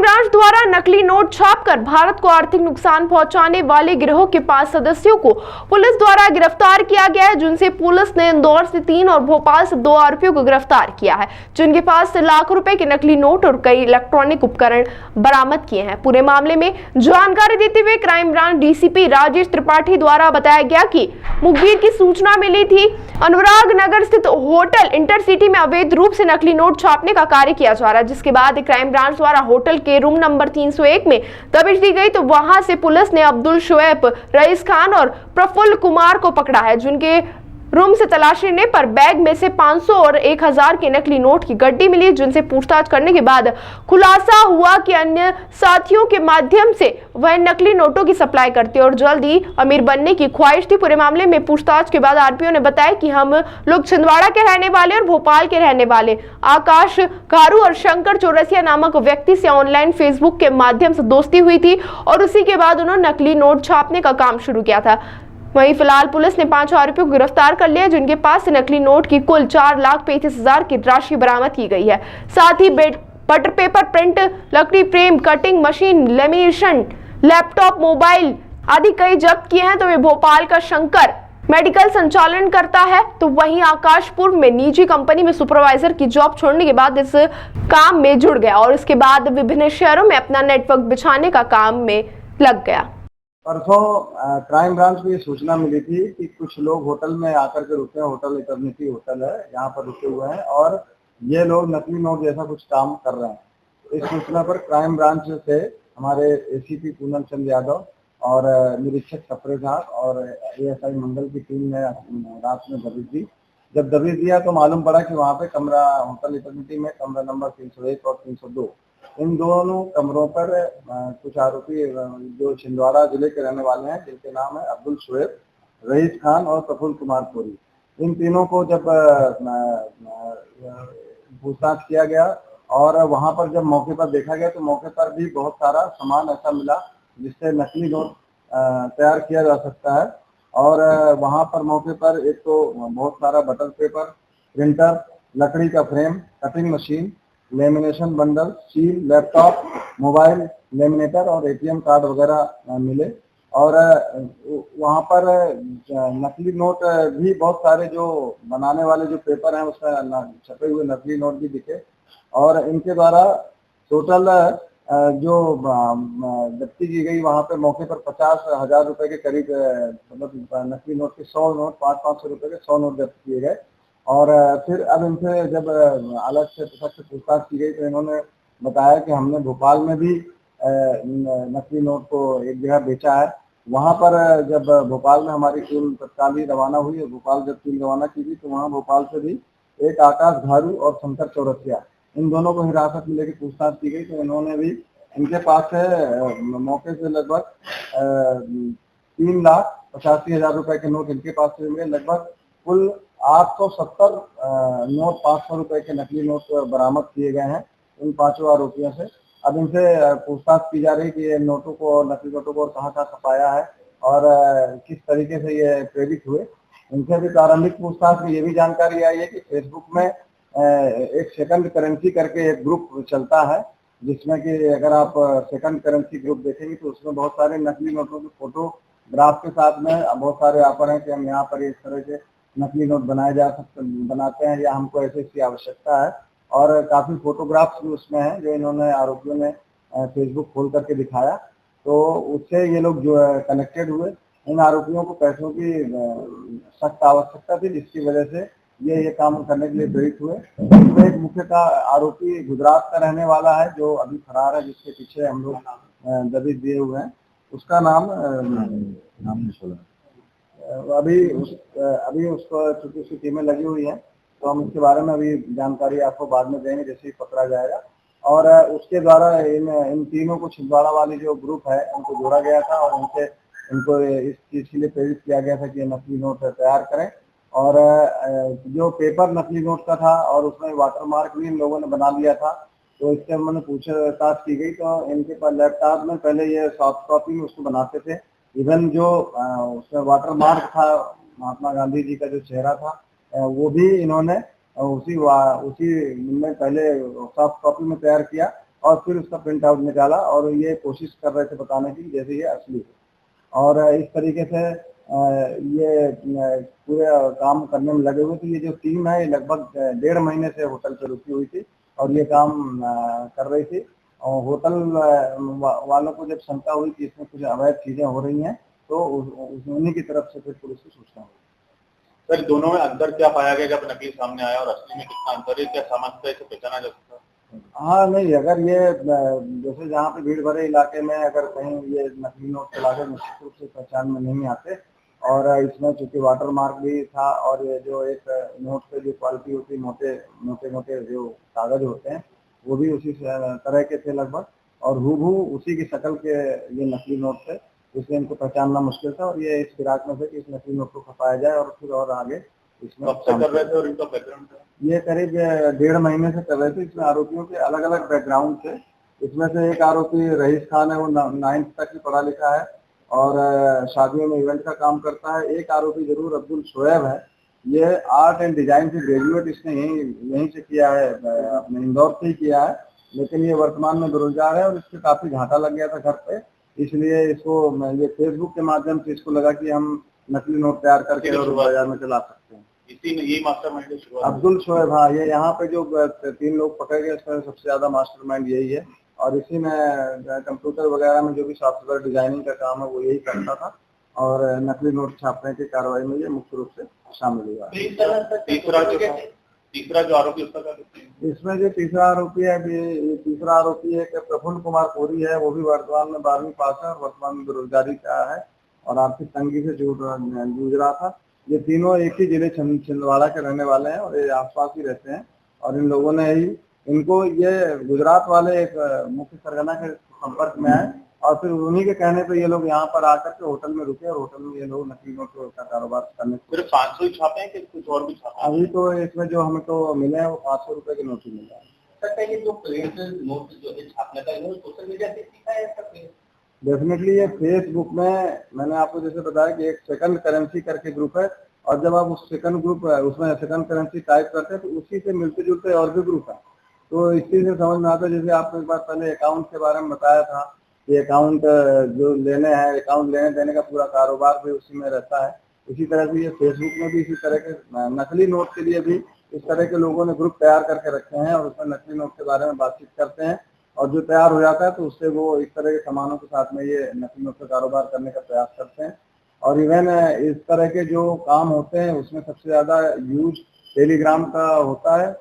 Branch द्वारा नकली note छापकर भारत को आर्थिक नुकसान पहुंचाने वाले गिरोह के 5 सदस्यों को पुलिस द्वारा गिरफ्तार किया गया है, जिनसे पुलिस ने इंदौर से 3 और भोपाल से 2 आरोपियों को गिरफ्तार किया है, जिनके पास से लाखों रुपए के नकली नोट और कई इलेक्ट्रॉनिक उपकरण बरामद किए हैं। पूरे मामले में जानकारी देते हुए crime branch DCP Rajesh Tripathi द्वारा बताया गया कि मुखबिर की सूचना मिली थी, अनुराग नगर स्थित होटल इंटरसिटी में अवैध रूप से नकली नोट छापने का कार्य किया जा रहा है, जिसके बाद क्राइम ब्रांच द्वारा होटल के रूम नंबर 301 में दबिश दी गई तो वहां से पुलिस ने अब्दुल शुएब, रईस खान और प्रफुल्ल कुमार को पकड़ा है, जिनके रूम से तलाशी लेने पर बैग में से 500 और 1000 के नकली नोट की गड्डी मिली, जिनसे पूछताछ करने के बाद खुलासा हुआ कि अन्य साथियों के माध्यम से वह नकली नोटों की सप्लाई करते और जल्द ही अमीर बनने की ख्वाहिश थी। पूरे मामले में पूछताछ के बाद आरोपियों ने बताया कि हम लोग छिंदवाड़ा के रहने वाले और भोपाल के रहने वाले आकाश घारू और शंकर चौरसिया नामक व्यक्ति से ऑनलाइन फेसबुक के माध्यम से दोस्ती हुई थी और उसी के बाद उन्होंने नकली नोट छापने का काम शुरू किया था। वहीं फिलहाल पुलिस ने 5 आरोपियों को गिरफ्तार कर लिया, जिनके पास से नकली नोट की कुल 4,35,000 की राशि बरामद की गई है। साथ ही बटर पेपर, प्रिंट, लकड़ी frame, cutting machine, lamination, laptop, mobile आदि कई जब्त किए हैं। तो वे भोपाल का शंकर मेडिकल संचालन करता है, तो वहीं आकाश पूर्व में निजी कंपनी में सुपरवाइजर की जॉब छोड़ने के बाद इस काम में जुड़ गया और इसके बाद विभिन्न शहरों में अपना नेटवर्क बिछाने का काम में लग गया। परसों क्राइम ब्रांच को ये सूचना मिली थी कि कुछ लोग होटल में आकर के रुके हैं, होटल इटर्निटी होटल है, यहाँ पर रुके हुए हैं और ये लोग नकली नोट जैसा कुछ काम कर रहे हैं। इस सूचना पर क्राइम ब्रांच से हमारे एसीपी पूनम चंद यादव और निरीक्षक सप्रे झा और एएसआई मंगल की टीम ने रात में दबिश दी। जब दबिश दिया तो मालूम पड़ा कि वहाँ पे कमरा होटल इटर्निटी में कमरा नंबर 301 और 302, इन दोनों कमरों पर कुछ आरोपी जो छिंदवाड़ा जिले के रहने वाले हैं, जिनके नाम है अब्दुल शुएब, रईस खान और प्रफुल्ल कुमार कोरी, इन तीनों को जब पूछताछ किया गया और वहां पर जब मौके पर देखा गया तो मौके पर भी बहुत सारा सामान ऐसा मिला जिससे नकली नोट तैयार किया जा सकता है। और वहां पर मौके पर एक तो बहुत सारा बटर पेपर, प्रिंटर, लकड़ी का frame, cutting machine, lamination bundle, seal, laptop, mobile, laminator और एटीएम कार्ड वगैरह मिले। और वहाँ पर नकली नोट भी बहुत सारे जो बनाने वाले जो पेपर हैं उसमें छपे हुए नकली नोट भी दिखे और इनके द्वारा टोटल जो जब्ती की गई वहाँ पे मौके पर 50,000 रुपए के करीब मतलब नकली नोट के 100 नोट 500-500 रुपए के 100 नोट जब्त किए गए। और फिर अब इनसे जब अलग से पूछताछ की गई तो इन्होंने बताया कि हमने भोपाल में भी नकली नोट को एक जगह बेचा है। वहाँ पर जब भोपाल में हमारी टीम तत्काल ही रवाना हुई और भोपाल जब टीम रवाना की थी तो वहाँ भोपाल से भी एक आकाश घारू और शंकर चौरसिया, इन दोनों को हिरासत में लेकर पूछताछ की गई तो इन्होंने भी इनके पास से मौके से लगभग 3,85,000 रुपए के नोट इनके पास से मिले। लगभग कुल 870 नोट 500 रुपए के नकली नोट बरामद किए गए हैं इन 5 आरोपियों से। अब इनसे पूछताछ की जा रही है कि ये नोटों को, नकली नोटों को कहाँ छपाया है और किस तरीके से ये प्रेरित हुए। इनसे भी प्रारंभिक पूछताछ में ये भी जानकारी आई है कि फेसबुक में एक सेकंड करेंसी करके एक ग्रुप चलता है, जिसमें कि अगर आप सेकंड करेंसी ग्रुप देखेंगे तो उसमें बहुत सारे नकली नोटों के फोटोग्राफ के साथ में बहुत सारे ऑफर हैं कि हम यहाँ पर इस तरह के नकली नोट बनाते हैं या हमको ऐसी आवश्यकता है। और काफी फोटोग्राफ्स भी उसमें हैं जो इन्होंने आरोपियों ने फेसबुक खोल करके दिखाया, तो उससे ये लोग जो है कनेक्टेड हुए। इन आरोपियों को पैसों की सख्त आवश्यकता थी, जिसकी वजह से ये काम करने के लिए प्रेरित हुए। इसमें एक मुख्य आरोपी गुजरात का रहने वाला है जो अभी फरार है, जिसके पीछे हम लोग दबिश दिए हुए हैं। उसका नाम नहीं सुना अभी उसको चूंकि उसकी टीमें लगी हुई हैं तो हम उसके बारे में अभी जानकारी आपको बाद में देंगे जैसे ही पकड़ा जाएगा। और उसके द्वारा इन तीनों को छिंदवाड़ा वाली जो ग्रुप है उनको जोड़ा गया था और इनको इस चीज के लिए प्रेरित किया गया था कि ये नकली नोट तैयार करें। और जो पेपर नकली नोट का था और उसमें वाटरमार्क भी इन लोगों ने बना लिया था, तो इससे हमने पूछताछ की गई तो इनके पास लैपटॉप में पहले ये सॉफ्ट कॉपी में उसको बनाते थे। इवन जो उसमें वाटरमार्क था महात्मा गांधी जी का जो चेहरा था वो भी इन्होंने उसी में पहले सॉफ्ट कॉपी में तैयार किया और फिर उसका प्रिंट आउट निकाला और ये कोशिश कर रहे थे बताने की जैसे ये असली है। और इस तरीके से ये पूरे काम करने में लगे हुए थे। ये जो टीम है ये लगभग 1.5 महीने से होटल पे रुकी हुई थी और ये काम कर रही थी। और होटल वालों को जब शंका हुई कि इसमें कुछ अवैध चीजें हो रही हैं तो उन्हीं की तरफ से फिर पुलिस को सूचना हुई। सर दोनों में अंतर क्या पाया गया जब नकली सामने आया और असली में कितना अंतर है, क्या सामान्यतः इसे पहचाना जा सकता है? हाँ नहीं, अगर ये जैसे जहाँ पे भीड़ भरे इलाके में अगर कहीं ये नकली नोट चला के निश्चित रूप से पहचान में नहीं आते। और इसमें चूंकि वाटर मार्क भी था और ये जो एक नोट पे जो क्वालिटी होती है मोटे मोटे जो कागज होते हैं वो भी उसी तरह के थे लगभग और हूबहू उसी की शक्ल के ये नकली नोट थे। इसलिए इनको पहचानना मुश्किल था और ये इस फिराक में थे कि इस नकली नोट को खपाया जाए और फिर और आगे इसमें कब से कर रहे थे और इनका बैकग्राउंड था? ये करीब 1.5 महीने से कर रहे थे। इसमें आरोपियों के अलग अलग बैकग्राउंड थे। इसमें से एक आरोपी रईस खान है, वो 9th तक ही पढ़ा लिखा है और शादियों में इवेंट का काम करता है। एक आरोपी जरूर अब्दुल शोएब है, ये आर्ट एंड डिजाइन से ग्रेजुएट इसने यहीं से किया है, अपने इंदौर से ही किया है, लेकिन ये वर्तमान में बेरोजगार है और इससे काफी घाटा लग गया था घर पे। इसलिए इसको ये फेसबुक के माध्यम से इसको लगा कि हम नकली नोट तैयार करके और बाजार में चला सकते हैं। इसी ने यही मास्टरमाइंड की शुरुआत अब्दुल शोएब, हाँ, ये यहाँ पे जो 3 लोग पकड़े गए इसमें सबसे ज्यादा मास्टरमाइंड यही है और इसी में कंप्यूटर वगैरह में जो भी सॉफ्टवेयर डिजाइनिंग का काम है वो यही करता था और नकली नोट छापने की कार्रवाई में ये मुख्य रूप से शामिल हुआ। तीसरा जो आरोपी उसका क्या कहते हैं? इसमें जो तीसरा आरोपी है, तीसरा आरोपी है प्रफुल्ल कुमार कोरी है, वो भी वर्तमान में 12वीं पास है और वर्तमान में बेरोजगारी का है और आर्थिक तंगी से जूझ रहा था। ये तीनों एक ही जिले छिंदवाड़ा के रहने वाले हैं और ये आसपास ही रहते हैं और इन लोगों ने ही इनको ये गुजरात वाले एक मुख्य सरगना के संपर्क में आए और फिर उन्हीं के कहने पे ये लोग यहाँ पर आकर के होटल में रुके और होटल में ये लोग नकली नोट का कारोबार करने। सिर्फ 500 ही छापे हैं कि कुछ और भी छापे? अभी तो इसमें जो हमें तो मिले हैं वो 500 रुपए के नोट ही मिले हैं। सर ये जो प्रिंट नोट जो है छापने का इन्होंने सोशल मीडिया से सीखा है या डेफिनेटली ये फेसबुक में मैंने आपको जैसे बताया कि एक सेकंड करेंसी करके ग्रुप है और जब आप उस सेकंड ग्रुप उसमें सेकंड करेंसी टाइप करते हैं तो उसी से मिलते जुलते और भी ग्रुप है। तो इस चीज से समझ में आता है, जैसे आपको एक बार पहले अकाउंट के बारे में बताया था कि अकाउंट जो लेने हैं, अकाउंट लेने देने का पूरा कारोबार भी उसी में रहता है। इसी तरह से ये फेसबुक में भी इसी तरह के नकली नोट के लिए भी इस तरह के लोगों ने ग्रुप तैयार करके रखे हैं और उसमें नकली नोट के बारे में बातचीत करते हैं और जो तैयार हो जाता है तो उससे वो इस तरह के सामानों के साथ में ये नकली नोट का कारोबार करने का प्रयास करते हैं। और इवन इस तरह के जो काम होते हैं उसमें सबसे ज्यादा यूज टेलीग्राम का होता है।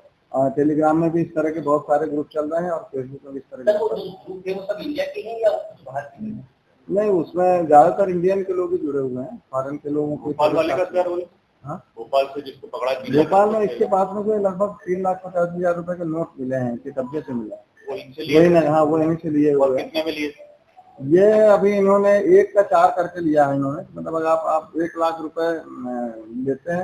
टेलीग्राम में भी इस तरह के बहुत सारे ग्रुप चल रहे हैं और फेसबुक में भी इस तरह के ग्रुप है वो सब इंडिया के हैं या बाहर के हैं? नहीं, उसमें ज्यादातर इंडियन के लोग ही जुड़े हुए हैं, फॉरेन के लोगों को। भोपाल वाले का क्या रोल है? हाँ, भोपाल से जिसको पकड़ा, भोपाल में इसके पास में से लगभग 3,50,000 रुपए के नोट मिले हैं, इसके कब्जे से मिले हैं। वो इनसे लिए? हाँ, वो इन्हीं से लिए हुए। कितने में लिए? ये अभी इन्होंने 1 का 4 करके लिया है इन्होंने, मतलब अगर आप 1 लाख रुपए लेते हैं